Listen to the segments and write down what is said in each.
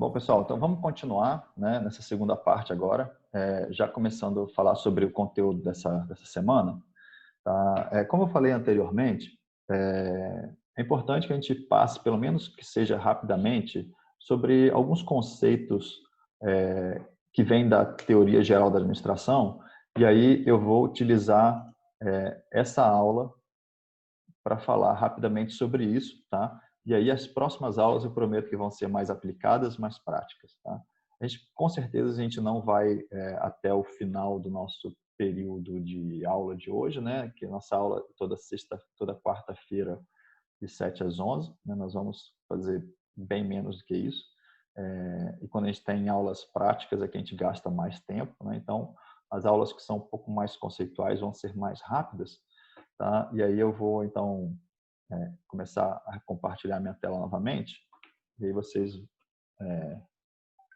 Bom, pessoal, então vamos continuar, né, nessa segunda parte agora, já começando a falar sobre o conteúdo dessa semana. Tá? Como eu falei anteriormente, é importante que a gente passe, pelo menos que seja rapidamente, sobre alguns conceitos que vêm da teoria geral da administração, e aí eu vou utilizar essa aula para falar rapidamente sobre isso, tá? E aí as próximas aulas eu prometo que vão ser mais aplicadas, mais práticas, tá? Com certeza a gente não vai até o final do nosso período de aula de hoje, né? Que a nossa aula toda quarta-feira de 7 às 11, né? Nós vamos fazer bem menos do que isso. E quando a gente tem aulas práticas é que a gente gasta mais tempo, né? Então as aulas que são um pouco mais conceituais vão ser mais rápidas, tá? E aí eu vou então começar a compartilhar minha tela novamente, e aí vocês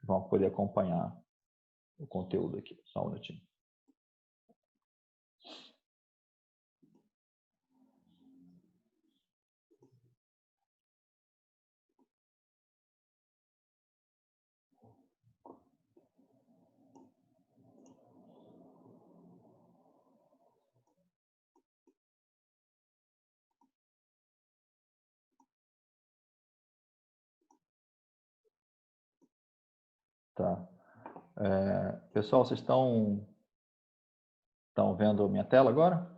vão poder acompanhar o conteúdo aqui. Só um minutinho. Tá. Pessoal, vocês estão vendo a minha tela agora?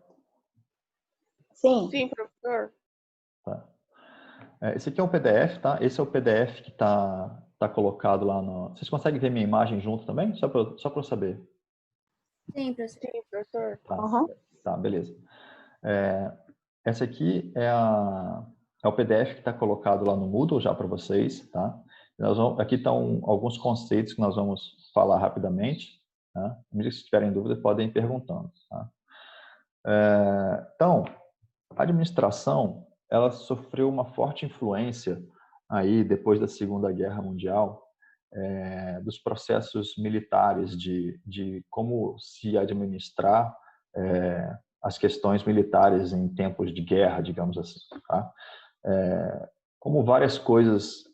Sim. Sim, professor. Tá. Esse aqui é o PDF, tá? Esse é o PDF que tá colocado lá no... Vocês conseguem ver minha imagem junto também? Só para eu saber. Sim, professor. Sim, professor. Tá, Uhum. tá, beleza. Essa aqui é o PDF que está colocado lá no Moodle já para vocês, tá? Aqui estão alguns conceitos que nós vamos falar rapidamente, tá? Se tiverem dúvida, podem ir perguntando, tá? Então, a administração, ela sofreu uma forte influência aí depois da Segunda Guerra Mundial, dos processos militares de como se administrar as questões militares em tempos de guerra, digamos assim, tá? Como várias coisas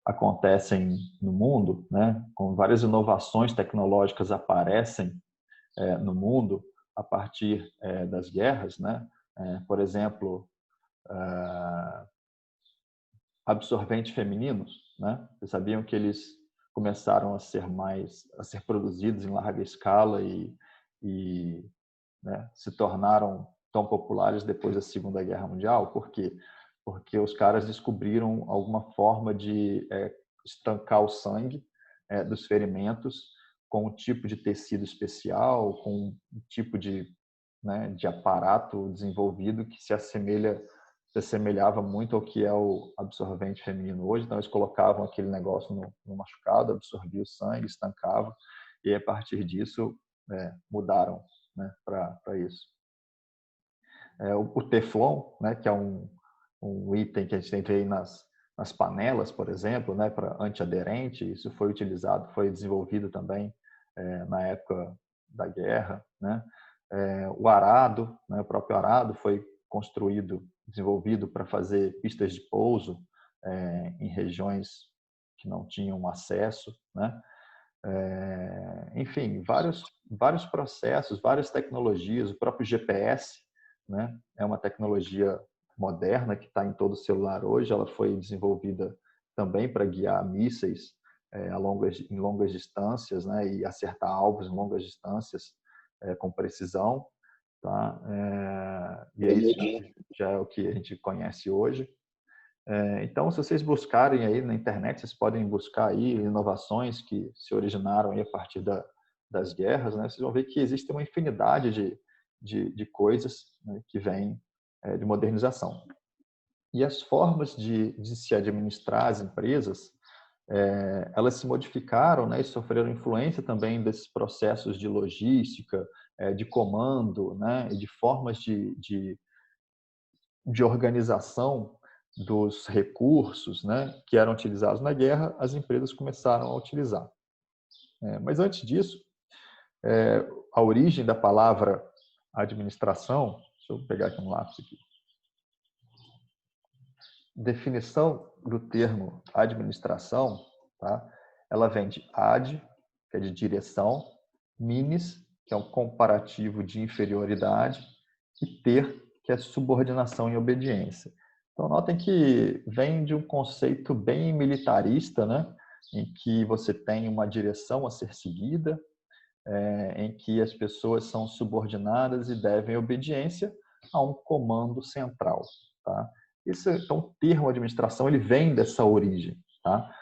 acontecem no mundo, né? Como várias inovações tecnológicas aparecem no mundo a partir das guerras, né? Por exemplo, absorventes femininos, né? Vocês sabiam que eles começaram a ser produzidos em larga escala e né, se tornaram tão populares depois da Segunda Guerra Mundial? Por quê? Porque os caras descobriram alguma forma de estancar o sangue dos ferimentos com um tipo de tecido especial, com um tipo de aparato desenvolvido que se assemelhava muito ao que é o absorvente feminino hoje. Então, eles colocavam aquele negócio no machucado, absorvia o sangue, estancava, e a partir disso mudaram, né, para isso. O Teflon, né, que é um item que a gente tem aí nas panelas, por exemplo, né, para antiaderente, isso foi desenvolvido também na época da guerra, né? O arado, né, o próprio arado foi desenvolvido para fazer pistas de pouso em regiões que não tinham acesso, né? Enfim, vários processos, várias tecnologias, o próprio GPS, né, é uma tecnologia moderna que está em todo celular hoje. Ela foi desenvolvida também para guiar mísseis em longas distâncias, né, e acertar alvos em longas distâncias com precisão, tá? E é isso já é o que a gente conhece hoje. Então, se vocês buscarem aí na internet, vocês podem buscar aí inovações que se originaram aí a partir das guerras, né? Vocês vão ver que existe uma infinidade de coisas, né, que vêm de modernização. E as formas de se administrar as empresas, elas se modificaram, né, e sofreram influência também desses processos de logística, de comando, né, e de formas de organização dos recursos, né, que eram utilizados na guerra, as empresas começaram a utilizar. Mas antes disso, a origem da palavra administração, deixa eu pegar aqui um lápis aqui. Definição do termo administração, tá? ela vem de ad, que é de direção, minis, que é um comparativo de inferioridade, e ter, que é subordinação e obediência. Então, notem que vem de um conceito bem militarista, né? Em que você tem uma direção a ser seguida, em que as pessoas são subordinadas e devem obediência a um comando central. Tá? Então, o termo administração ele vem dessa origem. Tá?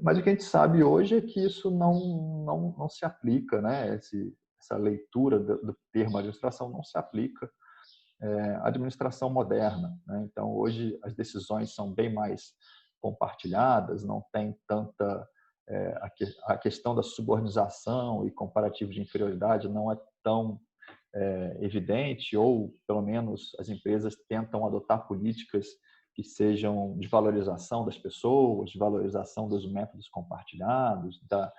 Mas o que a gente sabe hoje é que isso não se aplica, né? Essa leitura do termo administração não se aplica à administração moderna. Né? Então, hoje as decisões são bem mais compartilhadas, não tem tanta a questão da subordinação e comparativo de inferioridade não é tão evidente, ou pelo menos as empresas tentam adotar políticas que sejam de valorização das pessoas, de valorização dos métodos compartilhados, do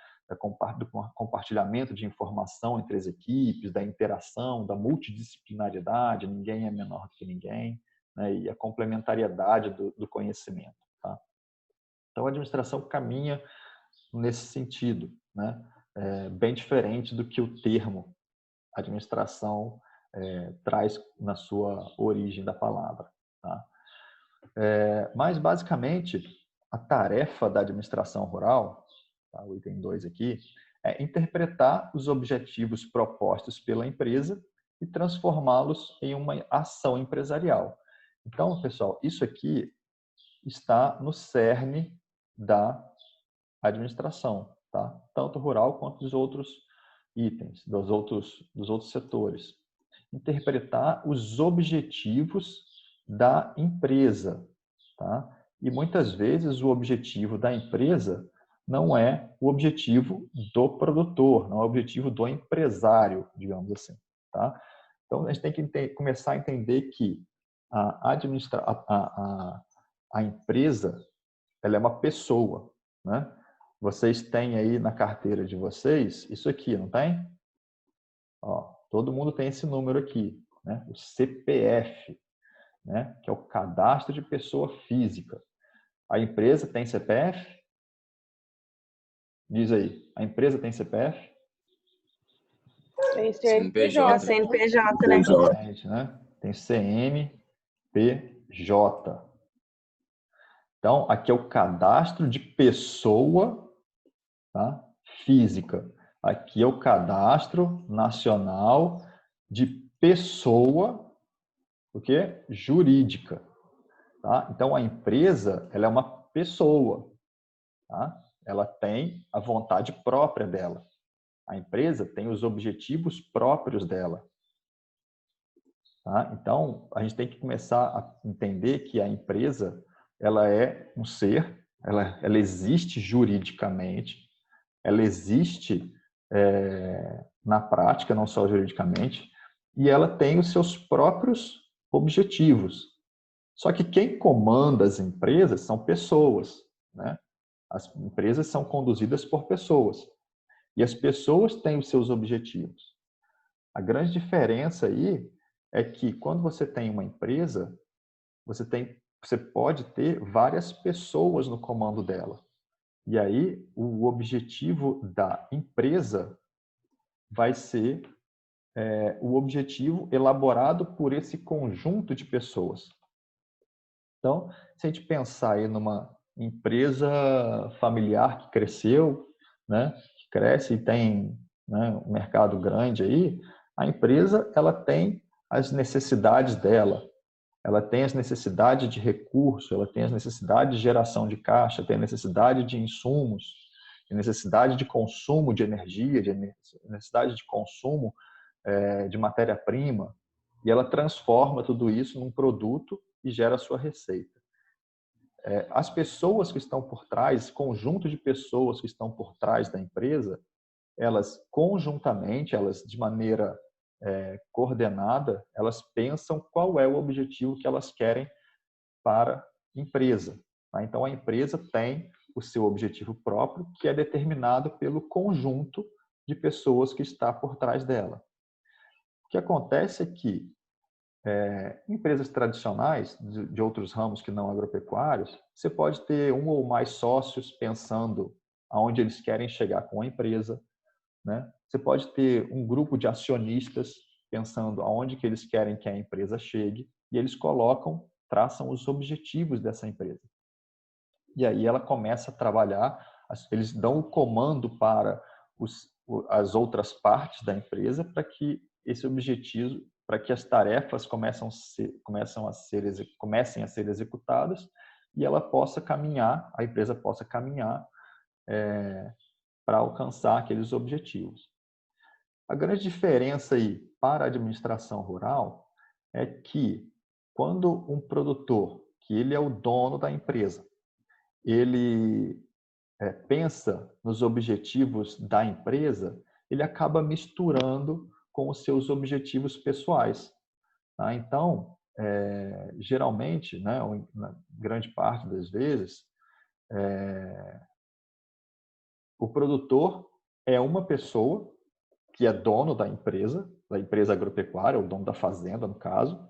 compartilhamento de informação entre as equipes, da interação, da multidisciplinaridade, ninguém é menor do que ninguém, né? E a complementariedade do conhecimento. Tá? Então, a administração caminha nesse sentido, né? Bem diferente do que o termo administração traz na sua origem da palavra. Tá? Mas, basicamente, a tarefa da administração rural, tá? O item 2 aqui, é interpretar os objetivos propostos pela empresa e transformá-los em uma ação empresarial. Então, pessoal, isso aqui está no cerne da administração, tá? Tanto rural quanto dos outros itens, dos outros setores. Interpretar os objetivos da empresa, tá? E muitas vezes o objetivo da empresa não é o objetivo do produtor, não é o objetivo do empresário, digamos assim, tá? Então a gente tem que começar a entender que a empresa ela é uma pessoa, né? Vocês têm aí na carteira de vocês isso aqui, não tem? Ó, todo mundo tem esse número aqui, né? O CPF, né? Que é o cadastro de pessoa física. A empresa tem CPF? Diz aí, a empresa tem CPF? Tem CNPJ. CNPJ, né? Exatamente, né? Tem CNPJ. Então, aqui é o cadastro de pessoa, tá? Física. Aqui é o cadastro nacional de pessoa, o quê? Jurídica. Tá? Então, a empresa ela é uma pessoa. Tá? Ela tem a vontade própria dela. A empresa tem os objetivos próprios dela. Tá? Então, a gente tem que começar a entender que a empresa ela é um ser, ela existe juridicamente, ela existe na prática, não só juridicamente, e ela tem os seus próprios objetivos. Só que quem comanda as empresas são pessoas, né? As empresas são conduzidas por pessoas. E as pessoas têm os seus objetivos. A grande diferença aí é que quando você tem uma empresa, você pode ter várias pessoas no comando dela. E aí o objetivo da empresa vai ser o objetivo elaborado por esse conjunto de pessoas. Então, se a gente pensar aí numa empresa familiar que cresceu, né, que cresce e tem, né, um mercado grande aí, a empresa ela tem as necessidades dela, ela tem as necessidades de recurso, ela tem as necessidades de geração de caixa, tem a necessidade de insumos, tem necessidade de consumo de energia, de necessidade de consumo de matéria-prima, e ela transforma tudo isso num produto e gera a sua receita. As pessoas que estão por trás, conjunto de pessoas que estão por trás da empresa, elas conjuntamente, elas de maneira coordenada, elas pensam qual é o objetivo que elas querem para a empresa. Tá? Então, a empresa tem o seu objetivo próprio, que é determinado pelo conjunto de pessoas que está por trás dela. O que acontece é que empresas tradicionais de outros ramos que não agropecuários, você pode ter um ou mais sócios pensando aonde eles querem chegar com a empresa, né? Você pode ter um grupo de acionistas pensando aonde que eles querem que a empresa chegue e eles traçam os objetivos dessa empresa. E aí ela começa a trabalhar, eles dão o comando para as outras partes da empresa para que esse objetivo, para que as tarefas comecem a ser executadas e ela possa caminhar, a empresa possa caminhar para alcançar aqueles objetivos. A grande diferença aí para a administração rural é que quando um produtor, que ele é o dono da empresa, ele pensa nos objetivos da empresa, ele acaba misturando com os seus objetivos pessoais. Tá? Então, geralmente, né, na grande parte das vezes, o produtor é uma pessoa que é dono da empresa agropecuária, o dono da fazenda, no caso,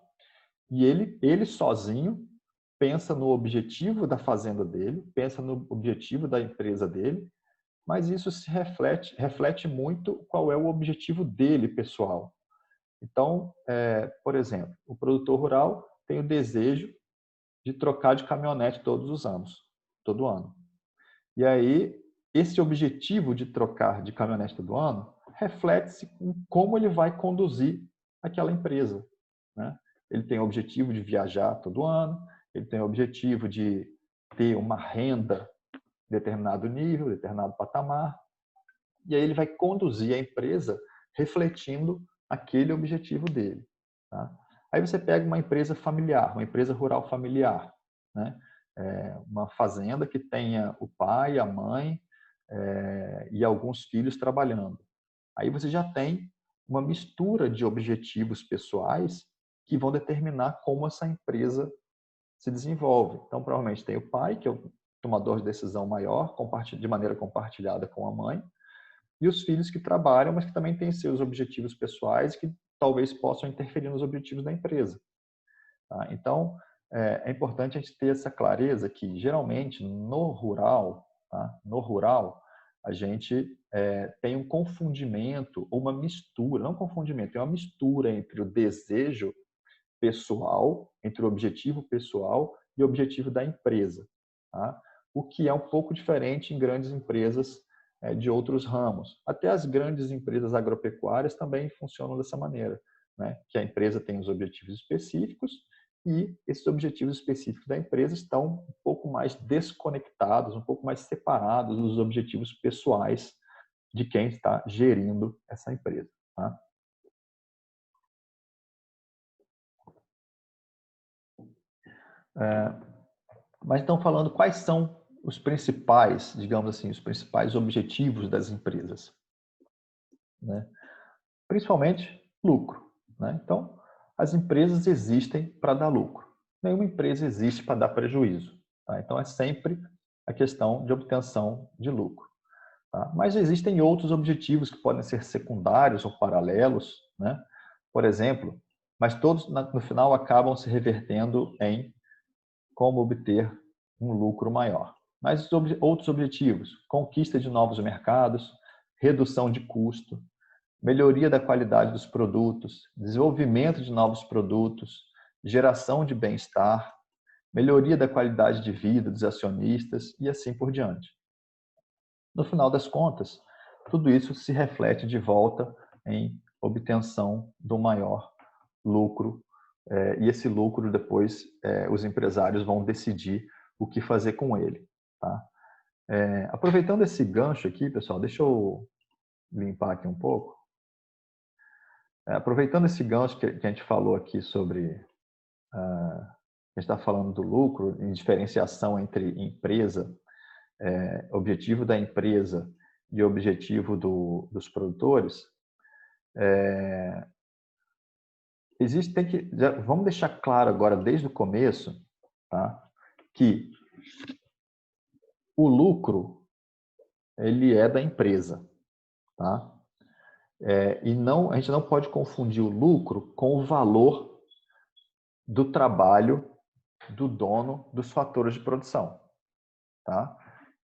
e ele sozinho pensa no objetivo da fazenda dele, pensa no objetivo da empresa dele, mas isso se reflete muito qual é o objetivo dele pessoal. Então, por exemplo, o produtor rural tem o desejo de trocar de caminhonete todos os anos, todo ano. E aí, esse objetivo de trocar de caminhonete todo ano reflete-se em como ele vai conduzir aquela empresa, né? Ele tem o objetivo de viajar todo ano, ele tem o objetivo de ter uma renda em determinado nível, determinado patamar, e aí ele vai conduzir a empresa refletindo aquele objetivo dele. Tá? Aí você pega uma empresa familiar, uma empresa rural familiar, né? Uma fazenda que tenha o pai, a mãe e alguns filhos trabalhando. Aí você já tem uma mistura de objetivos pessoais que vão determinar como essa empresa se desenvolve. Então, provavelmente tem o pai, que é o tomador de decisão maior, de maneira compartilhada com a mãe, e os filhos que trabalham, mas que também têm seus objetivos pessoais que talvez possam interferir nos objetivos da empresa. Tá? Então, é importante a gente ter essa clareza que, geralmente, no rural, tá? No rural, a gente tem um confundimento, ou uma mistura, não confundimento, é uma mistura entre o desejo pessoal, entre o objetivo pessoal e o objetivo da empresa. Tá? O que é um pouco diferente em grandes empresas de outros ramos. Até as grandes empresas agropecuárias também funcionam dessa maneira, né? Que a empresa tem os objetivos específicos e esses objetivos específicos da empresa estão um pouco mais desconectados, um pouco mais separados dos objetivos pessoais de quem está gerindo essa empresa. Tá? Mas então, falando quais são os principais, digamos assim, os principais objetivos das empresas, né? Principalmente lucro, né? Então, as empresas existem para dar lucro. Nenhuma empresa existe para dar prejuízo, tá? Então, é sempre a questão de obtenção de lucro, tá? Mas existem outros objetivos que podem ser secundários ou paralelos, né? Por exemplo, mas todos no final acabam se revertendo em como obter um lucro maior. Mas outros objetivos: conquista de novos mercados, redução de custo, melhoria da qualidade dos produtos, desenvolvimento de novos produtos, geração de bem-estar, melhoria da qualidade de vida dos acionistas e assim por diante. No final das contas, tudo isso se reflete de volta em obtenção do maior lucro, e esse lucro depois os empresários vão decidir o que fazer com ele. Tá? Aproveitando esse gancho aqui, pessoal, deixa eu limpar aqui um pouco. Aproveitando esse gancho que a gente falou aqui sobre... a gente está falando do lucro, em diferenciação entre empresa, objetivo da empresa e objetivo dos produtores, vamos deixar claro agora, desde o começo, tá, que o lucro ele é da empresa. Tá? E a gente não pode confundir o lucro com o valor do trabalho do dono dos fatores de produção. Tá?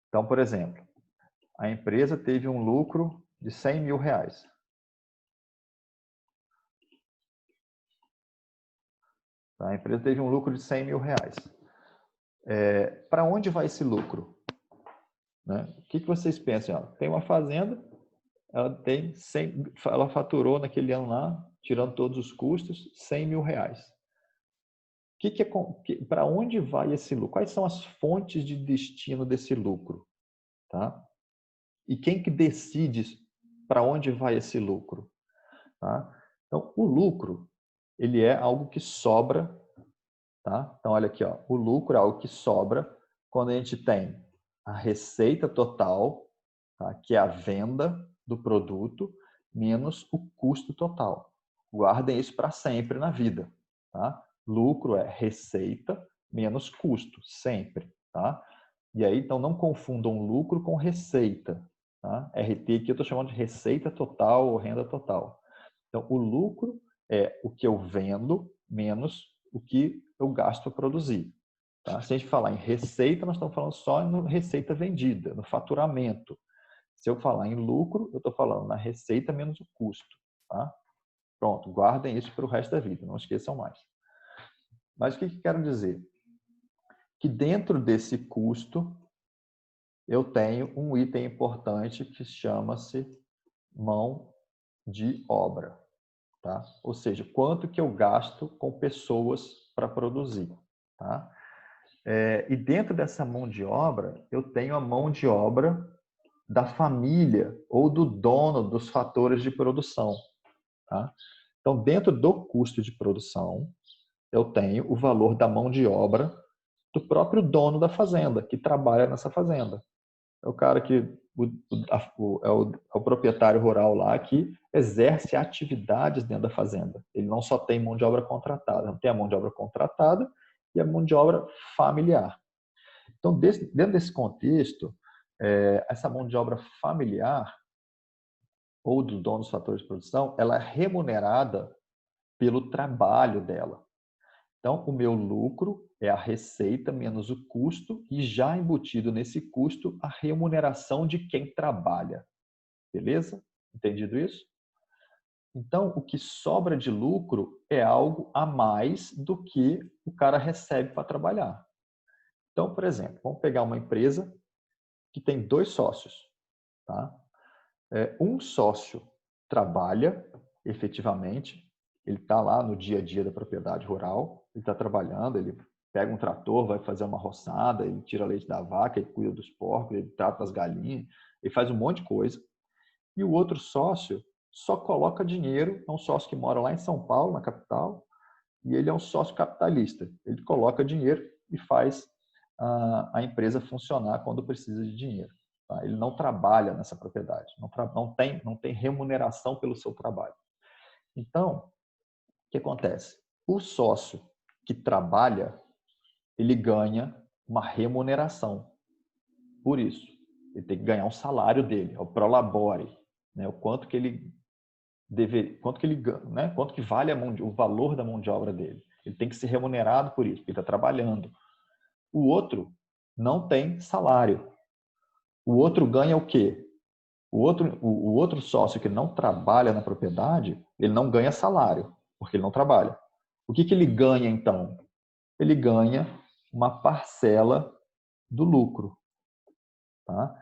Então, por exemplo, a empresa teve um lucro de R$100 mil. Tá? A empresa teve um lucro de R$100 mil. Para onde vai esse lucro? Né? O que vocês pensam? Ó, tem uma fazenda, ela faturou naquele ano lá, tirando todos os custos, R$100 mil. Para onde vai esse lucro? Quais são as fontes de destino desse lucro? Tá? E quem que decide para onde vai esse lucro? Tá? Então, o lucro, ele é algo que sobra. Tá? Então, olha aqui, ó, o lucro é algo que sobra quando a gente tem a receita total, tá? Que é a venda do produto, menos o custo total. Guardem isso para sempre na vida. Tá? Lucro é receita menos custo, sempre. Tá? E aí, então, não confundam lucro com receita. Tá? RT aqui eu estou chamando de receita total ou renda total. Então, o lucro é o que eu vendo menos o que eu gasto para produzir. Tá? Se a gente falar em receita, nós estamos falando só em receita vendida, no faturamento. Se eu falar em lucro, eu estou falando na receita menos o custo. Tá? Pronto, guardem isso para o resto da vida, não esqueçam mais. Mas o que eu quero dizer? Que dentro desse custo, eu tenho um item importante que chama-se mão de obra. Tá? Ou seja, quanto que eu gasto com pessoas para produzir. Tá? E dentro dessa mão de obra, eu tenho a mão de obra da família ou do dono dos fatores de produção. Tá? Então, dentro do custo de produção, eu tenho o valor da mão de obra do próprio dono da fazenda, que trabalha nessa fazenda. É o cara que é o proprietário rural lá que exerce atividades dentro da fazenda. Ele não só tem mão de obra contratada, não tem a mão de obra contratada e a mão de obra familiar. Então, dentro desse contexto, essa mão de obra familiar ou do dono dos fatores de produção, ela é remunerada pelo trabalho dela. Então, o meu lucro é a receita menos o custo e já embutido nesse custo a remuneração de quem trabalha. Beleza? Entendido isso? Então, o que sobra de lucro é algo a mais do que o cara recebe para trabalhar. Então, por exemplo, vamos pegar uma empresa que tem 2 sócios. Tá? Um sócio trabalha efetivamente, ele está lá no dia a dia da propriedade rural, ele está trabalhando, ele pega um trator, vai fazer uma roçada, ele tira leite da vaca, ele cuida dos porcos, ele trata as galinhas, ele faz um monte de coisa. E o outro sócio só coloca dinheiro, é um sócio que mora lá em São Paulo, na capital, e ele é um sócio capitalista. Ele coloca dinheiro e faz a empresa funcionar quando precisa de dinheiro. Tá? Ele não trabalha nessa propriedade, não tem remuneração pelo seu trabalho. Então, o que acontece? O sócio que trabalha, ele ganha uma remuneração por isso. Ele tem que ganhar um salário dele, é o prolabore, né? O quanto que ele né? Quanto que vale o valor da mão de obra dele. Ele tem que ser remunerado por isso, porque ele está trabalhando. O outro não tem salário. O outro ganha o quê? O outro sócio que não trabalha na propriedade, ele não ganha salário, porque ele não trabalha. O que ele ganha, então? Ele ganha uma parcela do lucro. Tá?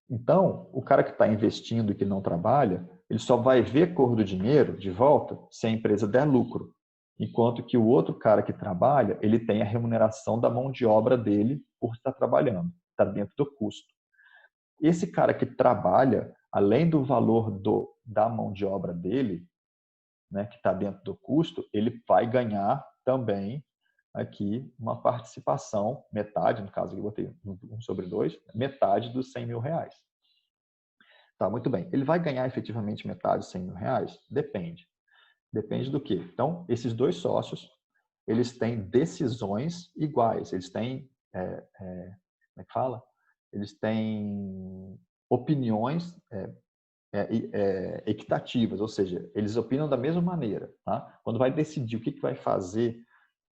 Então, o cara que está investindo e que não trabalha, ele só vai ver cor do dinheiro de volta se a empresa der lucro. Enquanto que o outro cara que trabalha, ele tem a remuneração da mão de obra dele por estar trabalhando, está dentro do custo. Esse cara que trabalha, além do valor da mão de obra dele, né, que está dentro do custo, ele vai ganhar também aqui uma participação, metade, no caso aqui eu botei 1/2, metade dos R$100 mil. Tá, muito bem. Ele vai ganhar efetivamente metade dos R$100 mil? Depende. Depende do quê? Então, esses 2 sócios, eles têm decisões iguais, eles têm, como é que fala? Eles têm opiniões equitativas, ou seja, eles opinam da mesma maneira. Tá? Quando vai decidir o que vai fazer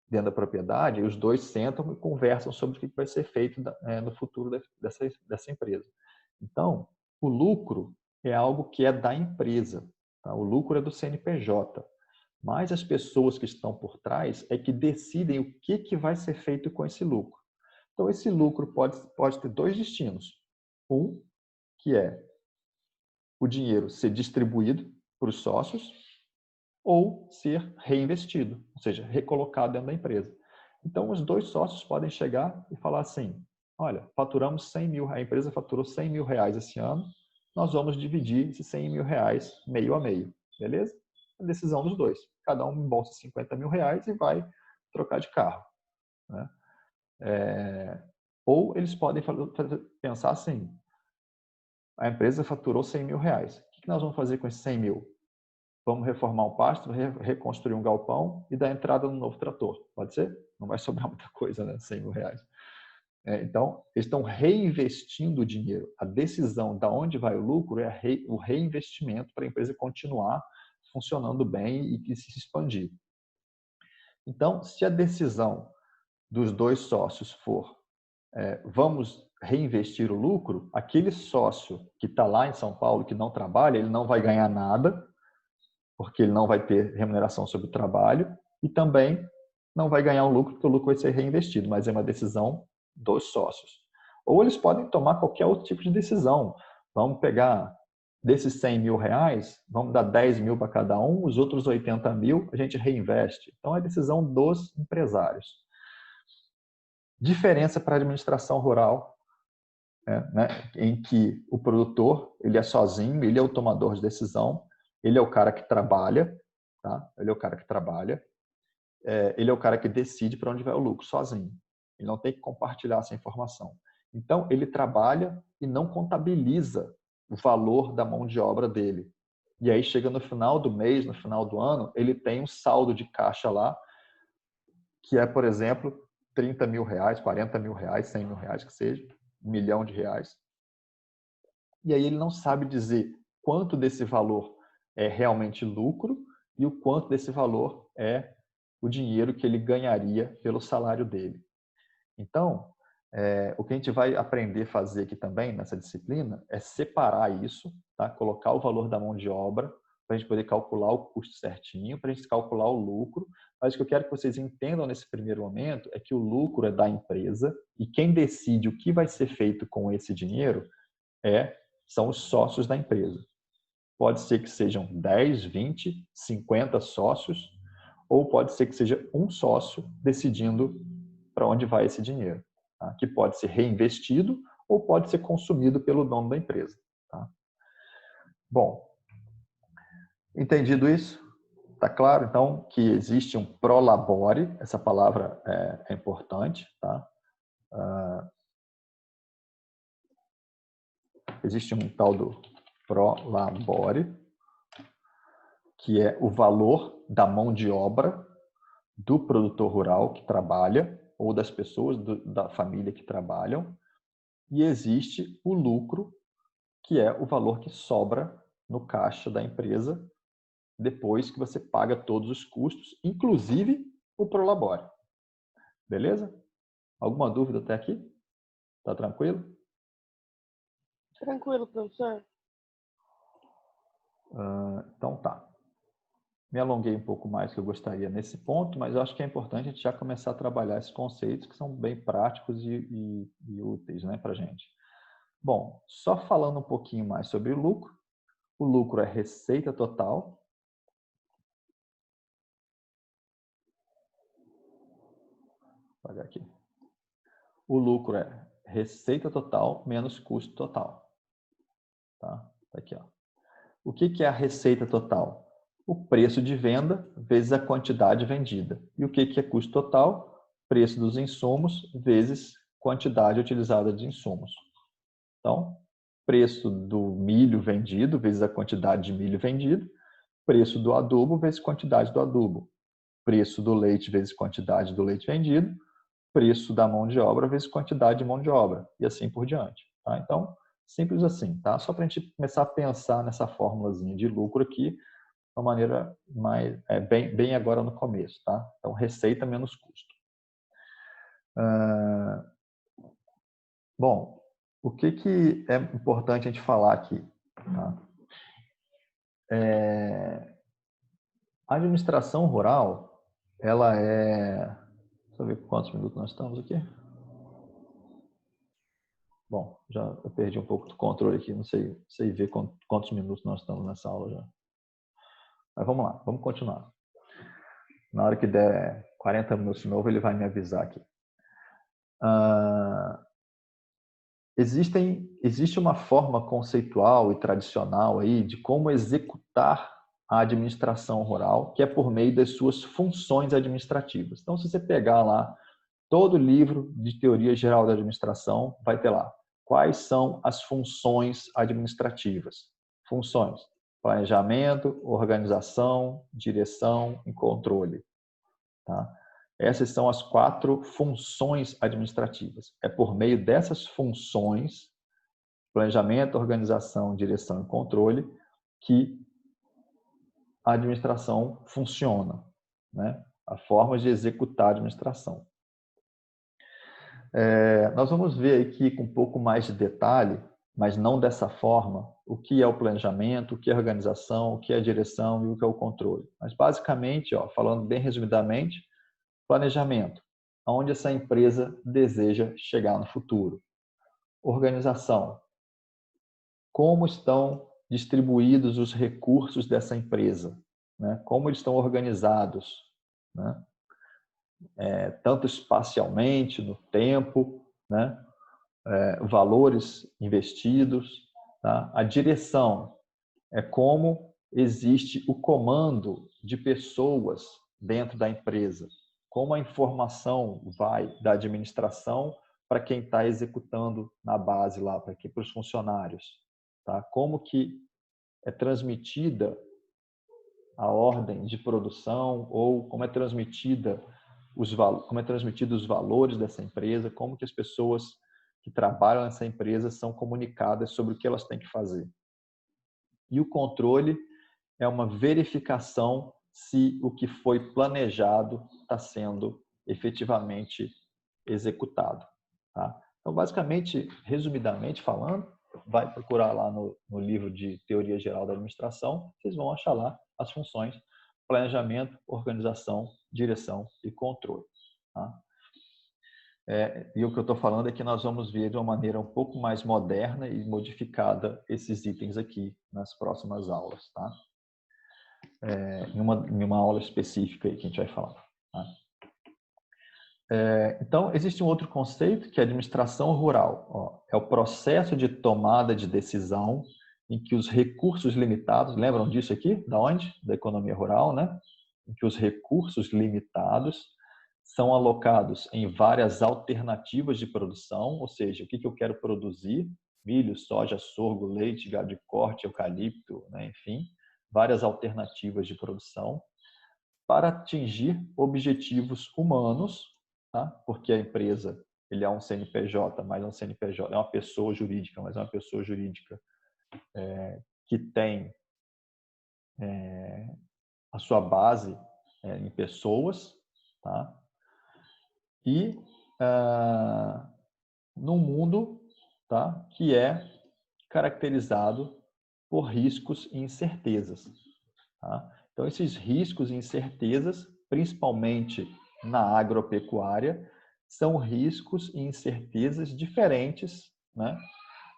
dentro da propriedade, os 2 sentam e conversam sobre o que vai ser feito no futuro dessa empresa. Então, O lucro é algo que é da empresa, tá? O lucro é do CNPJ. Mas as pessoas que estão por trás é que decidem o que vai ser feito com esse lucro. Então, esse lucro pode ter dois destinos. Um, que é o dinheiro ser distribuído para os sócios ou ser reinvestido, ou seja, recolocado dentro da empresa. Então, os dois sócios podem chegar e falar assim, olha, faturamos 100 mil, a empresa faturou 100 mil reais esse ano, nós vamos dividir esses 100 mil reais meio a meio, beleza? A decisão dos dois. Cada um embolsa 50 mil reais e vai trocar de carro, né? Ou eles podem pensar assim, a empresa faturou 100 mil reais, o que nós vamos fazer com esses 100 mil? Vamos reformar o pasto, reconstruir um galpão e dar entrada no novo trator. Pode ser? Não vai sobrar muita coisa, né? 100 mil reais. Então, eles estão reinvestindo o dinheiro. A decisão de onde vai o lucro é o reinvestimento para a empresa continuar funcionando bem e se expandir. Então, se a decisão dos dois sócios for vamos reinvestir o lucro, aquele sócio que está lá em São Paulo, que não trabalha, ele não vai ganhar nada, porque ele não vai ter remuneração sobre o trabalho e também não vai ganhar um lucro, porque o lucro vai ser reinvestido, mas é uma decisão dos sócios. Ou eles podem tomar qualquer outro tipo de decisão. Vamos pegar desses 100 mil reais, vamos dar 10 mil para cada um, os outros 80 mil a gente reinveste. Então, é a decisão dos empresários. Diferença para a administração rural, né, em que o produtor ele é sozinho, ele é o tomador de decisão, ele é o cara que trabalha, tá? Ele é o cara que trabalha, ele é o cara que decide para onde vai o lucro sozinho. Ele não tem que compartilhar essa informação. Então, ele trabalha e não contabiliza o valor da mão de obra dele. E aí, chega no final do mês, no final do ano, ele tem um saldo de caixa lá, que é, por exemplo, 30 mil reais, 40 mil reais, 100 mil reais, que seja, 1 milhão de reais. E aí ele não sabe dizer quanto desse valor é realmente lucro e o quanto desse valor é o dinheiro que ele ganharia pelo salário dele. Então, o que a gente vai aprender a fazer aqui também nessa disciplina é separar isso, tá? Colocar o valor da mão de obra para a gente poder calcular o custo certinho, para a gente calcular o lucro. Mas o que eu quero que vocês entendam nesse primeiro momento é que o lucro é da empresa e quem decide o que vai ser feito com esse dinheiro são os sócios da empresa. Pode ser que sejam 10, 20, 50 sócios, ou pode ser que seja um sócio decidindo para onde vai esse dinheiro, tá? Que pode ser reinvestido ou pode ser consumido pelo dono da empresa. Tá? Bom, entendido isso? Está claro, então, que existe um prolabore, essa palavra é importante, tá? Existe um tal do prolabore, que é o valor da mão de obra do produtor rural que trabalha ou das pessoas da família que trabalham, e existe o lucro, que é o valor que sobra no caixa da empresa depois que você paga todos os custos, inclusive o prolabore. Beleza? Alguma dúvida até aqui? Tá tranquilo? Tranquilo, professor. Então tá. Me alonguei um pouco mais do que eu gostaria nesse ponto, mas eu acho que é importante a gente já começar a trabalhar esses conceitos que são bem práticos e úteis, né, para a gente. Bom, só falando um pouquinho mais sobre o lucro é receita total. Vou apagar aqui. O lucro é receita total menos custo total. Tá? Tá aqui, ó. O que é a receita total? O preço de venda vezes a quantidade vendida. E o que é custo total? Preço dos insumos vezes quantidade utilizada de insumos. Então, preço do milho vendido vezes a quantidade de milho vendido, preço do adubo vezes quantidade do adubo, preço do leite vezes quantidade do leite vendido, preço da mão de obra vezes quantidade de mão de obra, e assim por diante. Tá? Então, simples assim, tá? Só para a gente começar a pensar nessa fórmulazinha de lucro aqui, de uma maneira mais, bem agora no começo, tá? Então, receita menos custo. Bom, o que é importante a gente falar aqui? Tá? A administração rural, ela é... Deixa eu ver quantos minutos nós estamos aqui. Bom, já eu perdi um pouco do controle aqui, não sei ver quantos minutos nós estamos nessa aula já. Mas vamos lá, vamos continuar. Na hora que der 40 minutos de novo, ele vai me avisar aqui. Existe uma forma conceitual e tradicional aí de como executar a administração rural, que é por meio das suas funções administrativas. Então, se você pegar lá todo o livro de teoria geral da administração, vai ter lá quais são as funções administrativas. Funções: planejamento, organização, direção e controle. Tá? Essas são as 4 funções administrativas. É por meio dessas funções, planejamento, organização, direção e controle, que a administração funciona, né? A forma de executar a administração. Nós vamos ver aqui com um pouco mais de detalhe, mas não dessa forma, o que é o planejamento, o que é a organização, o que é a direção e o que é o controle. Mas basicamente, falando bem resumidamente, planejamento, aonde essa empresa deseja chegar no futuro. Organização, como estão distribuídos os recursos dessa empresa, né? Como eles estão organizados, né? Tanto espacialmente, no tempo, né? Valores investidos. Tá? A direção é como existe o comando de pessoas dentro da empresa, como a informação vai da administração para quem está executando na base lá, para os funcionários. Tá? Como que é transmitida a ordem de produção ou como é transmitida como é transmitido os valores dessa empresa, como que as pessoas que trabalham nessa empresa são comunicadas sobre o que elas têm que fazer. E o controle é uma verificação se o que foi planejado está sendo efetivamente executado. Tá? Então, basicamente, resumidamente falando, vai procurar lá no livro de Teoria Geral da Administração, vocês vão achar lá as funções: planejamento, organização, direção e controle. Tá? E o que eu estou falando é que nós vamos ver de uma maneira um pouco mais moderna e modificada esses itens aqui nas próximas aulas, tá? Em uma aula específica aí que a gente vai falar. Tá? Então, existe um outro conceito que é a administração rural. É o processo de tomada de decisão em que os recursos limitados, lembram disso aqui? Da onde? Da economia rural, né? Em que os recursos limitados são alocados em várias alternativas de produção, ou seja, o que eu quero produzir: milho, soja, sorgo, leite, gado de corte, eucalipto, né? Enfim, várias alternativas de produção para atingir objetivos humanos, tá? Porque a empresa, ele é um CNPJ, mas é um CNPJ, é uma pessoa jurídica, mas é uma pessoa jurídica que tem a sua base em pessoas, tá? E num mundo, tá? Que é caracterizado por riscos e incertezas. Tá? Então, esses riscos e incertezas, principalmente na agropecuária, são riscos e incertezas diferentes, né,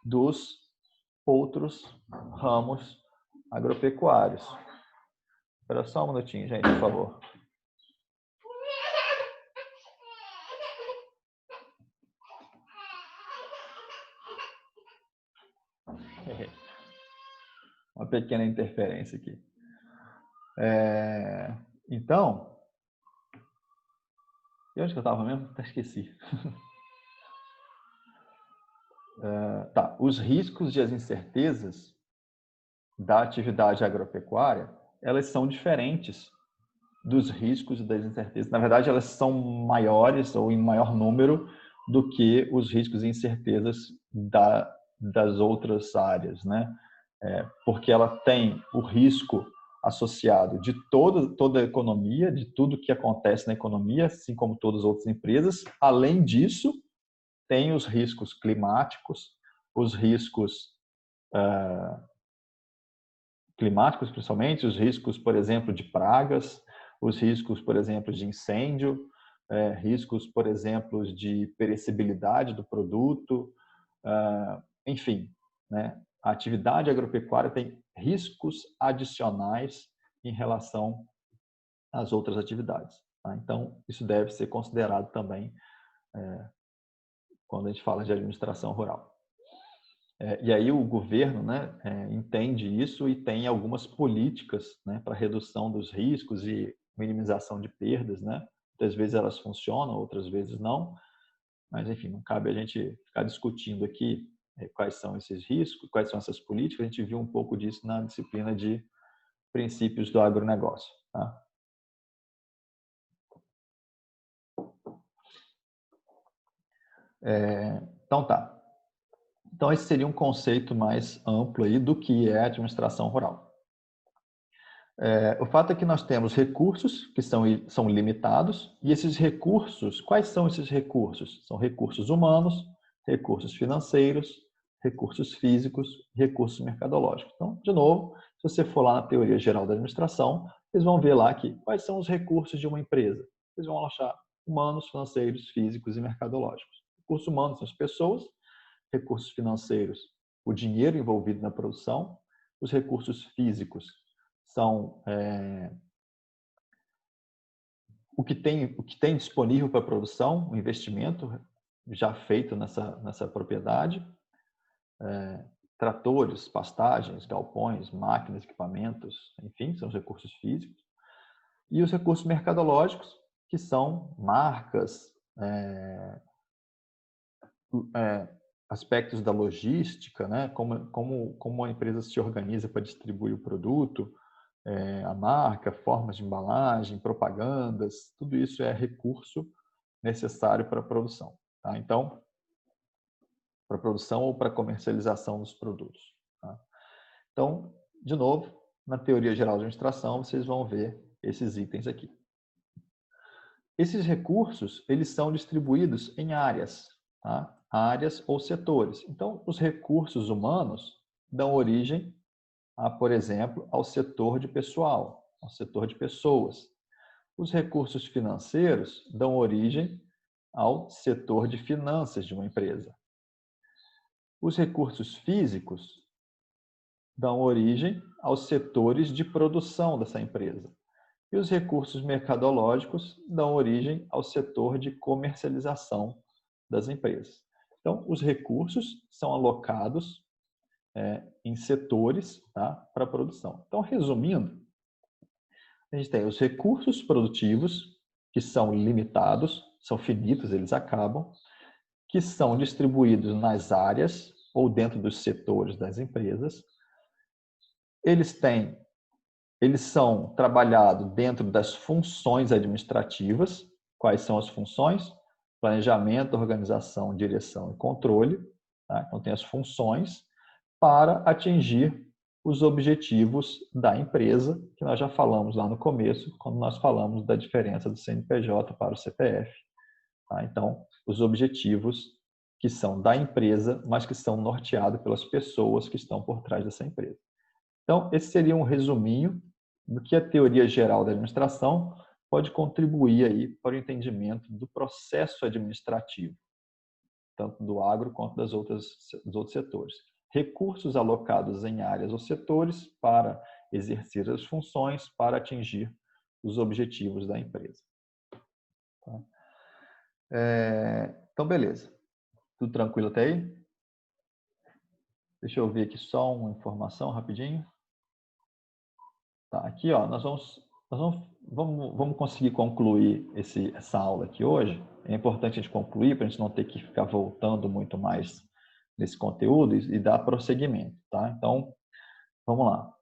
dos outros ramos agropecuários. Espera só um minutinho, gente, por favor. Uma pequena interferência aqui. Então, e onde que eu estava mesmo? Até esqueci. Tá. Os riscos e as incertezas da atividade agropecuária, elas são diferentes dos riscos e das incertezas. Na verdade, elas são maiores ou em maior número do que os riscos e incertezas das outras áreas, né? Porque ela tem o risco associado de toda a economia, de tudo que acontece na economia, assim como todas as outras empresas. Além disso, tem os riscos climáticos, os riscos climáticos, principalmente, os riscos, por exemplo, de pragas, os riscos, por exemplo, de incêndio, riscos, por exemplo, de perecibilidade do produto, enfim, né? A atividade agropecuária tem riscos adicionais em relação às outras atividades. Tá? Então, isso deve ser considerado também quando a gente fala de administração rural. E aí o governo, né, entende isso e tem algumas políticas, né, para redução dos riscos e minimização de perdas, né? Muitas vezes elas funcionam, outras vezes não, mas enfim, não cabe a gente ficar discutindo aqui quais são esses riscos, quais são essas políticas. A gente viu um pouco disso na disciplina de princípios do agronegócio. Tá? Então tá. Então esse seria um conceito mais amplo aí do que é administração rural. O fato é que nós temos recursos que são limitados, e esses recursos, quais são esses recursos? São recursos humanos, recursos financeiros, recursos físicos, recursos mercadológicos. Então, de novo, se você for lá na teoria geral da administração, vocês vão ver lá que quais são os recursos de uma empresa. Vocês vão achar humanos, financeiros, físicos e mercadológicos. Recursos humanos são as pessoas, recursos financeiros, o dinheiro envolvido na produção, os recursos físicos são o que tem disponível para produção, o investimento já feito nessa propriedade, tratores, pastagens, galpões, máquinas, equipamentos, enfim, são os recursos físicos. E os recursos mercadológicos, que são marcas, aspectos da logística, né? Como a empresa se organiza para distribuir o produto, a marca, formas de embalagem, propagandas, tudo isso é recurso necessário para a produção. Tá? Então, para a produção ou para a comercialização dos produtos. Tá? Então, de novo, na teoria geral de administração, vocês vão ver esses itens aqui. Esses recursos, eles são distribuídos em áreas, tá? Áreas ou setores. Então, os recursos humanos dão origem por exemplo, ao setor de pessoal, ao setor de pessoas. Os recursos financeiros dão origem ao setor de finanças de uma empresa. Os recursos físicos dão origem aos setores de produção dessa empresa. E os recursos mercadológicos dão origem ao setor de comercialização das empresas. Então, os recursos são alocados em setores, tá, para a produção. Então, resumindo, a gente tem os recursos produtivos, que são limitados, são finitos, eles acabam, que são distribuídos nas áreas ou dentro dos setores das empresas. Eles são trabalhados dentro das funções administrativas. Quais são as funções? Planejamento, organização, direção e controle. Tá? Então, tem as funções para atingir os objetivos da empresa, que nós já falamos lá no começo, quando nós falamos da diferença do CNPJ para o CPF. Tá? Então, os objetivos que são da empresa, mas que são norteados pelas pessoas que estão por trás dessa empresa. Então, esse seria um resuminho do que a teoria geral da administração pode contribuir aí para o entendimento do processo administrativo, tanto do agro quanto dos outros setores. Recursos alocados em áreas ou setores para exercer as funções para atingir os objetivos da empresa. Tá? Então, beleza. Tudo tranquilo até aí? Deixa eu ver aqui só uma informação rapidinho. Tá, aqui, ó, nós vamos conseguir concluir essa aula aqui hoje. É importante a gente concluir para a gente não ter que ficar voltando muito mais nesse conteúdo e dar prosseguimento, tá? Então, vamos lá.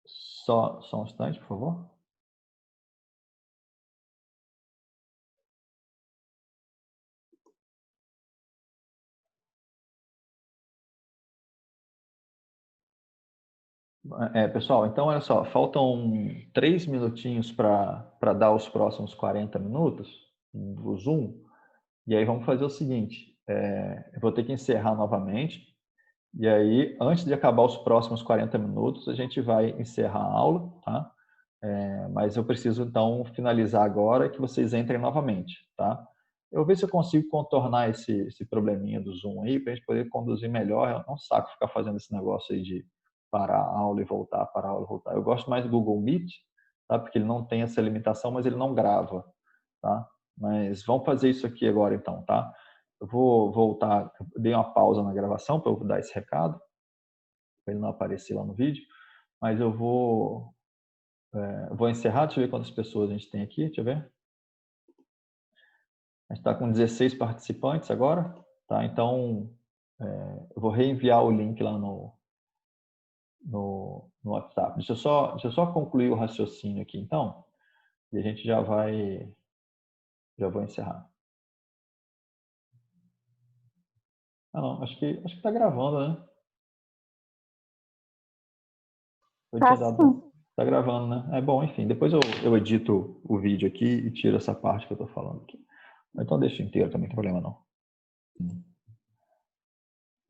Só um instante, por favor. Pessoal, então olha só, faltam 3 minutinhos para dar os próximos 40 minutos do Zoom. E aí vamos fazer o seguinte, eu vou ter que encerrar novamente, e aí, antes de acabar os próximos 40 minutos, a gente vai encerrar a aula, tá? Mas eu preciso, então, finalizar agora e que vocês entrem novamente, tá? Eu vou ver se eu consigo contornar esse probleminha do Zoom aí, para a gente poder conduzir melhor. É um saco ficar fazendo esse negócio aí de parar a aula e voltar, parar a aula e voltar. Eu gosto mais do Google Meet, tá? Porque ele não tem essa limitação, mas ele não grava, tá? Mas vamos fazer isso aqui agora, então, tá? Eu vou voltar, eu dei uma pausa na gravação para eu dar esse recado, para ele não aparecer lá no vídeo, mas eu vou encerrar, deixa eu ver quantas pessoas a gente tem aqui, deixa eu ver. A gente está com 16 participantes agora, tá? Então, eu vou reenviar o link lá no WhatsApp. Deixa eu só concluir o raciocínio aqui, então, e a gente já vou encerrar. Ah, não, acho que está gravando, né? Tá sim. Tá gravando, né? É bom, enfim, depois eu edito o vídeo aqui e tiro essa parte que eu tô falando aqui. Então deixa inteiro também, não tem problema não.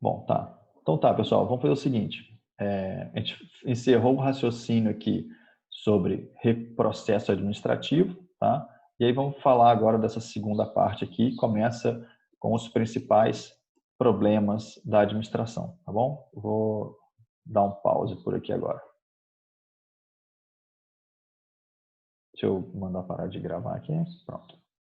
Bom, tá. Então tá, pessoal, vamos fazer o seguinte. A gente encerrou o raciocínio aqui sobre processo administrativo, tá? E aí vamos falar agora dessa segunda parte aqui, começa com os principais problemas da administração, tá bom? Eu vou dar um pause por aqui agora. Deixa eu mandar parar de gravar aqui. Pronto.